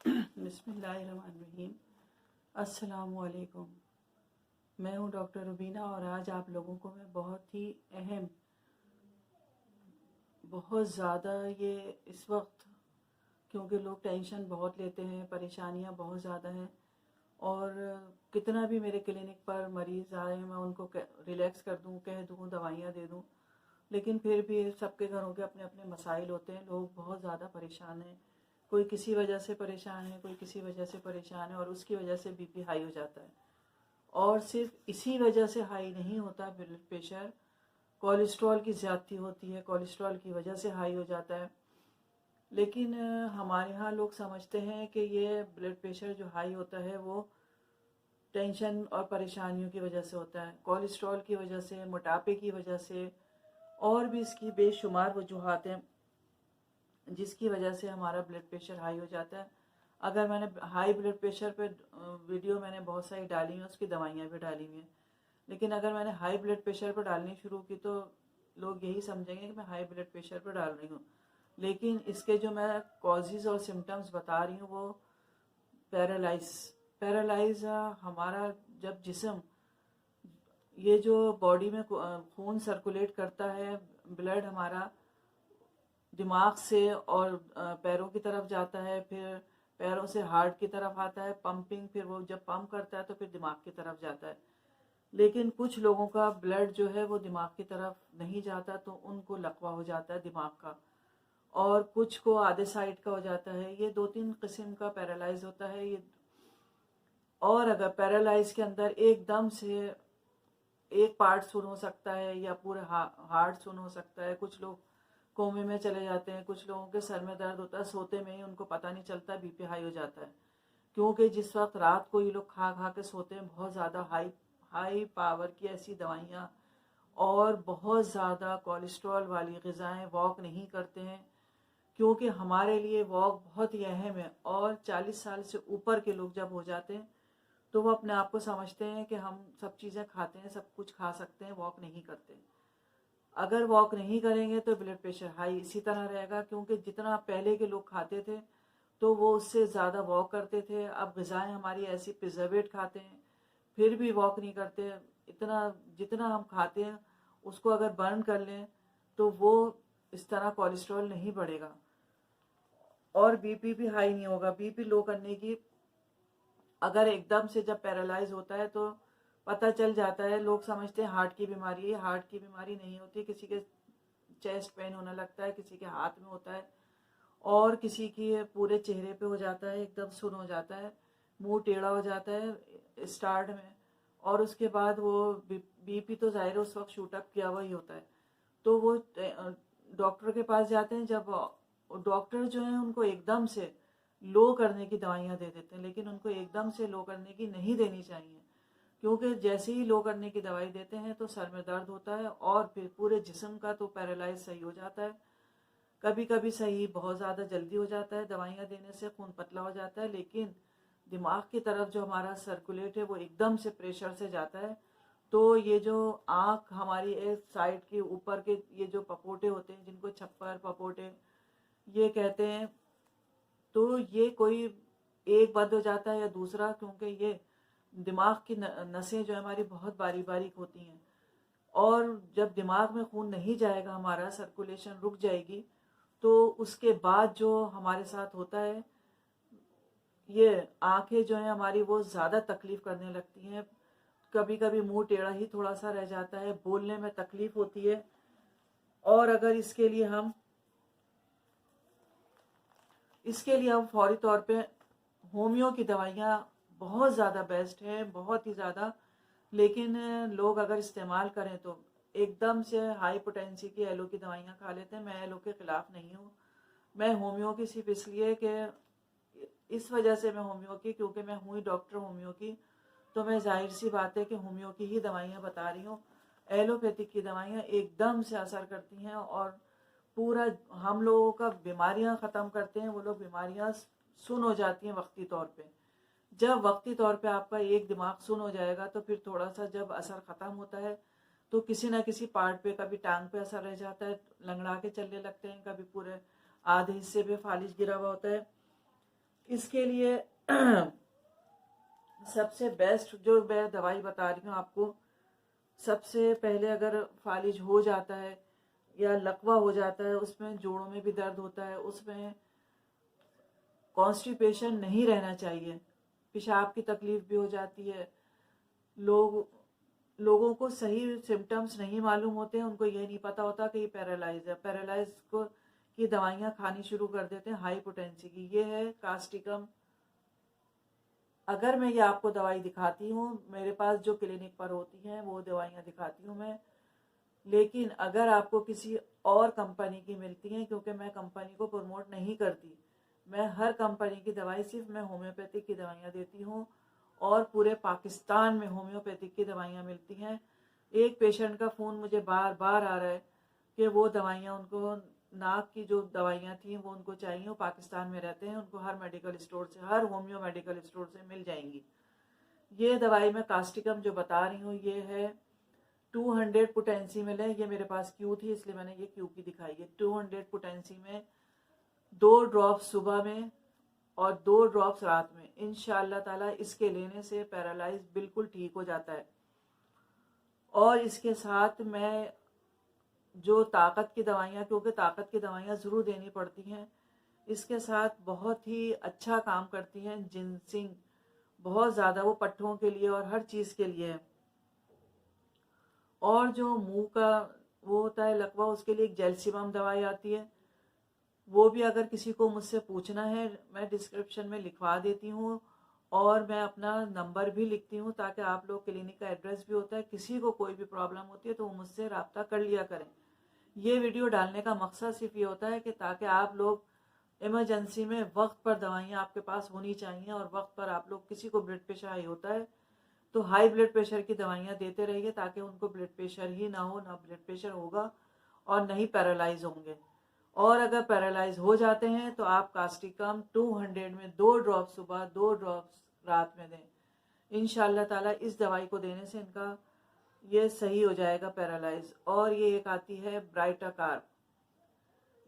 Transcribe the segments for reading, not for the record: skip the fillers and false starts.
बिस्मिल्लाहिर्रहमानिर्रहीम। अस्सलामुअलैकुम। मैं हूँ डॉक्टर रुबीना और आज आप लोगों को मैं बहुत ही अहम, बहुत ज़्यादा ये इस वक्त, क्योंकि लोग टेंशन बहुत लेते हैं, परेशानियाँ बहुत ज़्यादा हैं और कितना भी मेरे क्लिनिक पर मरीज़ आए मैं उनको रिलैक्स कर दूँ, कह दूँ, दवाइयाँ दे दूँ, लेकिन फिर भी सबके घरों के अपने अपने मसाइल होते हैं। लोग बहुत ज़्यादा परेशान हैं, कोई किसी वजह से परेशान है, कोई किसी वजह से परेशान है और उसकी वजह से बीपी हाई हो जाता है। और सिर्फ इसी वजह से हाई नहीं होता ब्लड प्रेशर, कोलेस्ट्रॉल की ज़्यादती होती है, कोलेस्ट्रॉल की वजह से हाई हो जाता है। लेकिन हमारे यहाँ लोग समझते हैं कि ये ब्लड प्रेशर जो हाई होता है वो टेंशन और परेशानियों की वजह से होता है, कोलेस्ट्रॉल की वजह से, मोटापे की वजह से और भी इसकी बेशुमार वजूहात हैं जिसकी वजह से हमारा ब्लड प्रेशर हाई हो जाता है। अगर मैंने हाई ब्लड प्रेशर पे वीडियो मैंने बहुत सारी डाली हैं, उसकी दवाइयाँ भी डाली हुई हैं, लेकिन अगर मैंने हाई ब्लड प्रेशर पर डालनी शुरू की तो लोग यही समझेंगे कि मैं हाई ब्लड प्रेशर पर डाल रही हूँ। लेकिन इसके जो मैं कॉजेज़ और सिम्टम्स बता रही हूँ वो पैरालाइज पैरालाइज हमारा जब जिस्म, ये जो बॉडी में खून सर्कुलेट करता है, ब्लड हमारा दिमाग से और पैरों की तरफ जाता है, फिर पैरों से हार्ट की तरफ आता है पंपिंग, फिर वो जब पंप करता है तो फिर दिमाग की तरफ जाता है। लेकिन कुछ लोगों का ब्लड जो है वो दिमाग की तरफ नहीं जाता तो उनको लकवा हो जाता है दिमाग का, और कुछ को आधे साइड का हो जाता है। ये 2-3 किस्म का पैरालाइज होता है ये। और अगर पैरालाइज के अंदर एकदम से एक पार्ट सुन हो सकता है या पूरे हार्ट सुन हो सकता है, कुछ लोग कोमे में चले जाते हैं, कुछ लोगों के सर में दर्द होता है, सोते में ही उनको पता नहीं चलता, बीपी हाई हो जाता है। क्योंकि जिस वक्त रात को ये लोग खा खा के सोते हैं, बहुत ज़्यादा हाई हाई पावर की ऐसी दवाइयाँ और बहुत ज़्यादा कोलेस्ट्रॉल वाली ग़िज़ाएँ, वॉक नहीं करते हैं, क्योंकि हमारे लिए वॉक बहुत ही अहम है। और 40 साल से ऊपर के लोग जब हो जाते हैं तो वो अपने आप को समझते हैं कि हम सब चीज़ें खाते हैं, सब कुछ खा सकते हैं, वॉक नहीं करते। अगर वॉक नहीं करेंगे तो ब्लड प्रेशर हाई इसी तरह रहेगा, क्योंकि जितना पहले के लोग खाते थे तो वो उससे ज़्यादा वॉक करते थे। अब ग़िज़ाएँ हमारी ऐसी प्रिजर्वेट खाते हैं फिर भी वॉक नहीं करते। इतना जितना हम खाते हैं उसको अगर बर्न कर लें तो वो इस तरह कोलेस्ट्रॉल नहीं बढ़ेगा और बीपी भी हाई नहीं होगा। बीपी लो करने की, अगर एकदम से जब पैरालाइज होता है तो पता चल जाता है, लोग समझते हैं हार्ट की बीमारी है, हार्ट की बीमारी नहीं होती। किसी के चेस्ट पेन होने लगता है, किसी के हाथ में होता है और किसी की पूरे चेहरे पे हो जाता है, एकदम सुन हो जाता है, मुंह टेढ़ा हो जाता है स्टार्ट में, और उसके बाद वो बीपी तो जाहिर उस वक्त शूट अप किया हुआ ही होता है। तो वो डॉक्टर के पास जाते हैं, जब डॉक्टर जो है उनको एकदम से लो करने की दवाइयाँ दे देते हैं, लेकिन उनको एकदम से लो करने की नहीं देनी चाहिए, क्योंकि जैसे ही लो करने की दवाई देते हैं तो सर में दर्द होता है और फिर पूरे जिस्म का तो पैरालाइज सही हो जाता है। कभी कभी सही बहुत ज़्यादा जल्दी हो जाता है, दवाइयाँ देने से खून पतला हो जाता है, लेकिन दिमाग की तरफ जो हमारा सर्कुलेट है वो एकदम से प्रेशर से जाता है। तो ये जो आँख हमारी एक साइड के ऊपर के ये जो पपोटे होते हैं, जिनको छप्पर पपोटे ये कहते हैं, तो ये कोई एक बंद हो जाता है या दूसरा, क्योंकि ये दिमाग की नसें जो हमारी बहुत बारीक बारीक होती हैं, और जब दिमाग में खून नहीं जाएगा, हमारा सर्कुलेशन रुक जाएगी, तो उसके बाद जो हमारे साथ होता है, ये आंखें जो है हमारी वो ज़्यादा तकलीफ़ करने लगती हैं। कभी कभी मुंह टेढ़ा ही थोड़ा सा रह जाता है, बोलने में तकलीफ़ होती है। और अगर इसके लिए हम फौरी तौर पे होमियो की दवाइयाँ बहुत ज़्यादा बेस्ट है, बहुत ही ज़्यादा। लेकिन लोग अगर इस्तेमाल करें तो एकदम से हाई पोटेंसी की एलो की दवाइयाँ खा लेते हैं। मैं एलो के ख़िलाफ़ नहीं हूँ, मैं होमियो की सिर्फ इसलिए कि इस वजह से मैं होमियो की, क्योंकि मैं हूँ ही डॉक्टर होमियो की, तो मैं जाहिर सी बात है कि होमियो की ही दवाइयाँ बता रही हूँ। एलोपैथिक की दवाइयाँ एकदम से असर करती हैं और पूरा हम लोगों का बीमारियां ख़त्म करते हैं। वो लोग बीमारियां सुन हो जाती हैं वक्ती तौर पे। जब वक्ती तौर पे आपका एक दिमाग सुन हो जाएगा तो फिर थोड़ा सा जब असर ख़त्म होता है तो किसी ना किसी पार्ट पे, कभी टांग पे असर रह जाता है, लंगड़ा के चलने लगते हैं, कभी पूरे आधे हिस्से पे फालिज गिरा हुआ होता है। इसके लिए सबसे बेस्ट जो मैं दवाई बता रही हूँ आपको, सबसे पहले अगर फालिज हो जाता है या लकवा हो जाता है, उसमें जोड़ों में भी दर्द होता है, उसमें कॉन्स्टिपेशन नहीं रहना चाहिए, पेशाब की तकलीफ भी हो जाती है, लोगों को सही सिम्टम्स नहीं मालूम होते हैं, उनको ये नहीं पता होता कि ये पैरालाइज है। पैरालाइज को की दवाइयाँ खानी शुरू कर देते हैं हाई पोटेंसी की। ये है कास्टिकम। अगर मैं ये आपको दवाई दिखाती हूँ, मेरे पास जो क्लिनिक पर होती हैं वो दवाइयाँ दिखाती हूँ मैं, लेकिन अगर आपको किसी और कंपनी की मिलती हैं, क्योंकि मैं कंपनी को प्रमोट नहीं करती, मैं हर कंपनी की दवाई, सिर्फ मैं होम्योपैथिक की दवाइयाँ देती हूँ और पूरे पाकिस्तान में होम्योपैथिक की दवाइयाँ मिलती हैं। एक पेशेंट का फ़ोन मुझे बार बार आ रहा है कि वो दवाइयाँ, उनको नाक की जो दवाइयाँ थी वो उनको चाहिए, वो पाकिस्तान में रहते हैं, उनको हर मेडिकल स्टोर से, हर होम्यो मेडिकल स्टोर से मिल जाएंगी। ये दवाई मैं कास्टिकम जो बता रही हूँ ये है 200 पोटेंसी में है। ये मेरे पास क्यू थी इसलिए मैंने ये क्यू की दिखाई है। 200 पोटेंसी में 2 ड्रॉप्स सुबह में और 2 ड्रॉप्स रात में। इंशाअल्लाह ताला इसके लेने से पैरालाइज बिल्कुल ठीक हो जाता है। और इसके साथ मैं जो ताकत की दवाइयाँ, क्योंकि ताकत की दवाइयाँ ज़रूर देनी पड़ती हैं, इसके साथ बहुत ही अच्छा काम करती हैं जिनसिंग, बहुत ज़्यादा, वो पट्ठों के लिए और हर चीज़ के लिए है। और जो मुंह का वो होता है लकवा, उसके लिए एक जेल्सिमम दवाई आती है, वो भी अगर किसी को मुझसे पूछना है मैं डिस्क्रिप्शन में लिखवा देती हूँ, और मैं अपना नंबर भी लिखती हूँ ताकि आप लोग, क्लिनिक का एड्रेस भी होता है, किसी को कोई भी प्रॉब्लम होती है तो वो मुझसे रब्ता कर लिया करें। ये वीडियो डालने का मकसद सिर्फ ये होता है कि ताकि आप लोग इमरजेंसी में वक्त पर दवाइयाँ आपके पास होनी चाहिए, और वक्त पर आप लोग, किसी को ब्लड प्रेशर हाई होता है तो हाई ब्लड प्रेशर की दवाइयाँ देते रहिए ताकि उनको ब्लड प्रेशर ही ना हो, ना ब्लड प्रेशर होगा और नहीं पैरालाइज होंगे। और अगर पैरालाइज हो जाते हैं तो आप कास्टिकम 200 में 2 ड्रॉप सुबह 2 ड्रॉप्स रात में दें। इंशाअल्लाह ताला इस दवाई को देने से इनका ये सही हो जाएगा पैरालाइज। और ये एक आती है ब्राइटाकार्ब,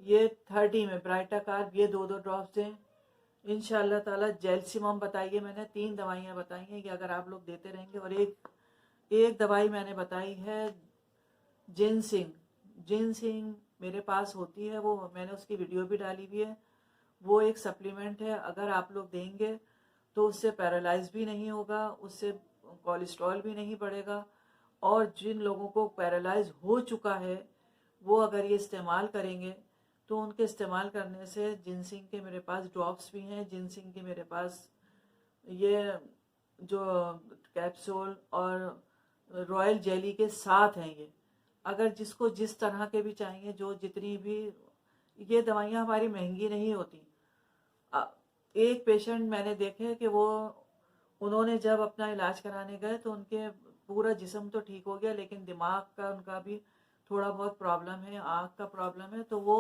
ये 30 में ब्राइटाकार्ब, ये 2 ड्रॉप्स दें इंशाअल्लाह ताला। जेल्सिमम बताइए, मैंने 3 दवाइयाँ बताई हैं कि अगर आप लोग देते रहेंगे। और एक दवाई मैंने बताई है जिनसिंग। जिनसिंग मेरे पास होती है, वो मैंने उसकी वीडियो भी डाली हुई है। वो एक सप्लीमेंट है, अगर आप लोग देंगे तो उससे पैरालाइज भी नहीं होगा, उससे कोलेस्ट्रॉल भी नहीं बढ़ेगा। और जिन लोगों को पैरालाइज हो चुका है वो अगर ये इस्तेमाल करेंगे तो उनके इस्तेमाल करने से, जिनसिंग के मेरे पास ड्रॉप्स भी हैं, जिनसिंग के मेरे पास ये जो कैप्सूल और रॉयल जेली के साथ हैं। ये अगर जिसको जिस तरह के भी चाहिए, जो जितनी भी, ये दवाइयाँ हमारी महंगी नहीं होती। एक पेशेंट मैंने देखे कि वो, उन्होंने जब अपना इलाज कराने गए तो उनके पूरा जिस्म तो ठीक हो गया, लेकिन दिमाग का उनका भी थोड़ा बहुत प्रॉब्लम है, आँख का प्रॉब्लम है, तो वो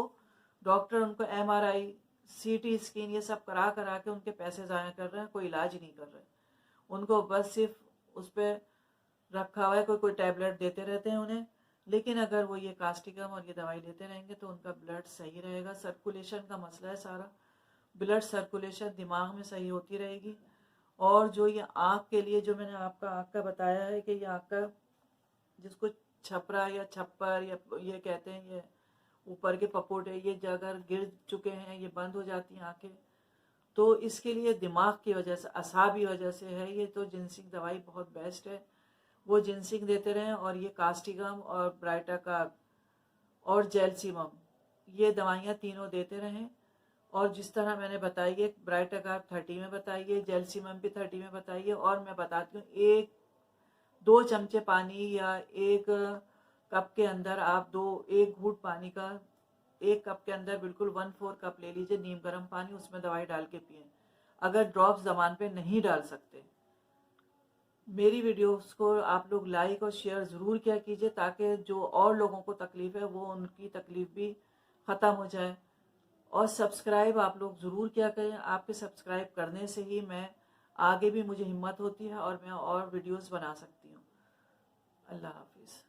डॉक्टर उनको MRI CT स्कैन ये सब करा करा के उनके पैसे ज़ाया कर रहे हैं, कोई इलाज नहीं कर रहे। उनको बस सिर्फ उस पर रखा हुआ है, कोई टैबलेट देते रहते हैं उन्हें। लेकिन अगर वो ये कास्टिकम और ये दवाई लेते रहेंगे तो उनका ब्लड सही रहेगा। सर्कुलेशन का मसला है सारा, ब्लड सर्कुलेशन दिमाग में सही होती रहेगी। और जो ये आँख के लिए, जो मैंने आपका आँख का बताया है कि ये आँख का, जिसको छपरा या छप्पर या ये कहते हैं, ये ऊपर के पपोटे, ये अगर गिर चुके हैं, ये बंद हो जाती हैं आँखें, तो इसके लिए दिमाग की वजह से, असाबी वजह से है ये, तो जिनसिंग दवाई बहुत बेस्ट है, वो जिनसिंग देते रहें। और ये कास्टिकम और ब्राइटाकार्ब और जेल्सिमम, ये दवाइयाँ तीनों देते रहें। और जिस तरह मैंने बताई है, ब्राइटाकार्ब 30 में बताइए, जेल्सिमम भी 30 में बताइए। और मैं बताती हूँ, 1-2 चमचे पानी या 1 कप के अंदर आप 1 घूंट पानी का, 1 कप के अंदर बिल्कुल 1/4 कप ले लीजिए नीम गर्म पानी, उसमें दवाई डाल के पिए। अगर ड्रॉप्स जबान पे नहीं डाल सकते, मेरी वीडियोस को आप लोग लाइक और शेयर ज़रूर किया कीजिए ताकि जो और लोगों को तकलीफ़ है वो, उनकी तकलीफ़ भी ख़त्म हो जाए। और सब्सक्राइब आप लोग ज़रूर किया करें, आपके सब्सक्राइब करने से ही मैं आगे भी, मुझे हिम्मत होती है और मैं और वीडियोस बना सकती हूँ। अल्लाह हाफिज़।